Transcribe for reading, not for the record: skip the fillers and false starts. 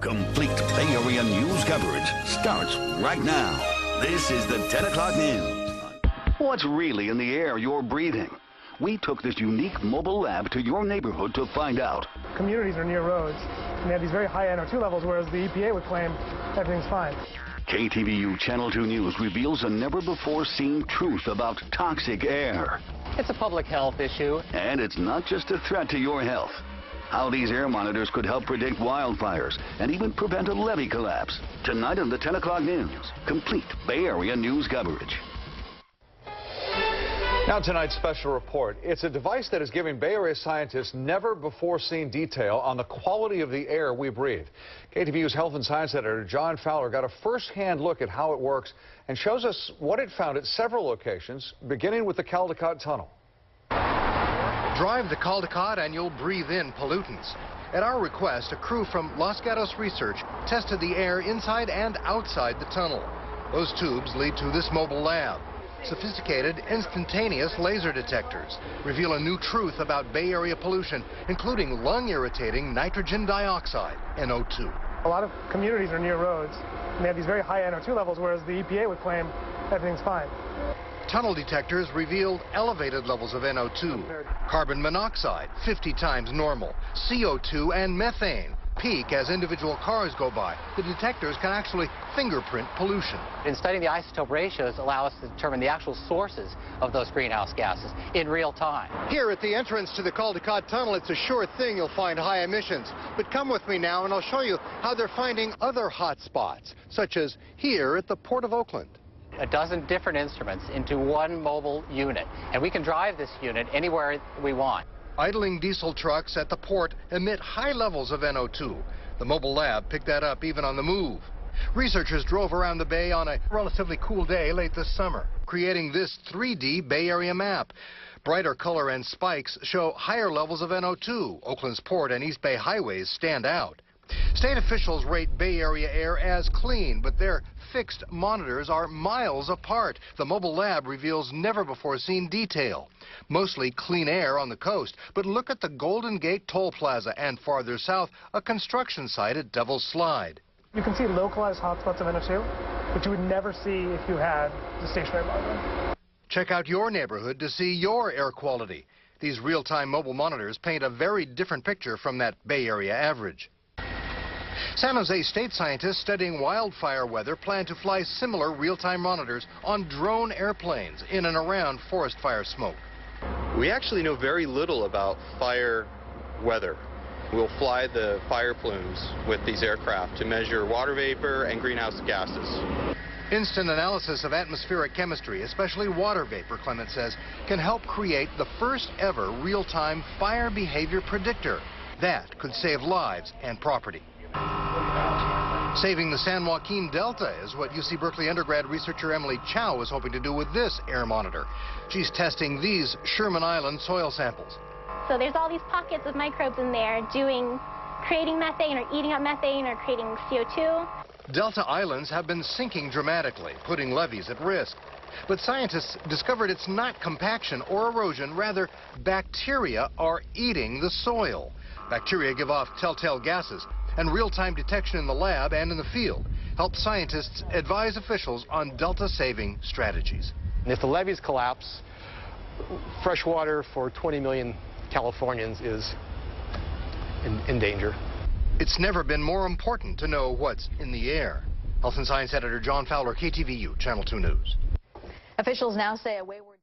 Complete Bay Area news coverage starts right now. This is the 10 o'clock news. What's really in the air you're breathing? We took this unique mobile lab to your neighborhood to find out. Communities are near roads, and they have these very high NO2 levels, whereas the EPA would claim everything's fine. KTVU Channel 2 News reveals a never-before-seen truth about toxic air. It's a public health issue. And it's not just a threat to your health. How these air monitors could help predict wildfires and even prevent a levee collapse. Tonight on the 10 o'clock news, complete Bay Area news coverage. Now tonight's special report. It's a device that is giving Bay Area scientists never-before-seen detail on the quality of the air we breathe. KTVU's Health and Science editor John Fowler got a first-hand look at how it works and shows us what it found at several locations, beginning with the Caldecott Tunnel. Drive the Caldecott and you'll breathe in pollutants. At our request, a crew from Los Gatos Research tested the air inside and outside the tunnel. Those tubes lead to this mobile lab. Sophisticated, instantaneous laser detectors reveal a new truth about Bay Area pollution, including lung-irritating nitrogen dioxide, NO2. A lot of communities are near roads, and they have these very high NO2 levels, whereas the EPA would claim everything's fine. Tunnel detectors revealed elevated levels of NO2, carbon monoxide, 50 times normal, CO2 and methane peak as individual cars go by. The detectors can actually fingerprint pollution. In studying the isotope ratios allow us to determine the actual sources of those greenhouse gases in real time. Here at the entrance to the Caldecott Tunnel, it's a sure thing you'll find high emissions. But come with me now and I'll show you how they're finding other hot spots, such as here at the Port of Oakland. A dozen different instruments into one mobile unit, and we can drive this unit anywhere we want. Idling diesel trucks at the port emit high levels of NO2. The mobile lab picked that up even on the move. Researchers drove around the bay on a relatively cool day late this summer, creating this 3D Bay Area map. Brighter color and spikes show higher levels of NO2. Oakland's port and East Bay highways stand out. State officials rate Bay Area air as clean, but their fixed monitors are miles apart. The mobile lab reveals never-before-seen detail. Mostly clean air on the coast, but look at the Golden Gate Toll Plaza and farther south, a construction site at Devil's Slide. You can see localized hotspots of NO2, which you would never see if you had the stationary monitor. Check out your neighborhood to see your air quality. These real-time mobile monitors paint a very different picture from that Bay Area average. San Jose State scientists studying wildfire weather plan to fly similar real-time monitors on drone airplanes in and around forest fire smoke. We actually know very little about fire weather. We'll fly the fire plumes with these aircraft to measure water vapor and greenhouse gases. Instant analysis of atmospheric chemistry, especially water vapor, Clement says, can help create the first ever real-time fire behavior predictor. That could save lives and property. Saving the San Joaquin Delta is what UC Berkeley undergrad researcher Emily Chow is hoping to do with this air monitor. She's testing these Sherman Island soil samples. So there's all these pockets of microbes in there creating methane or eating up methane or creating CO2. Delta islands have been sinking dramatically, putting levees at risk. But scientists discovered it's not compaction or erosion, rather bacteria are eating the soil. Bacteria give off telltale gases, and real-time detection in the lab and in the field help scientists advise officials on delta-saving strategies. If the levees collapse, fresh water for 20 million Californians is in danger. It's never been more important to know what's in the air. Health and Science editor John Fowler, KTVU, Channel 2 News. Officials now say a wayward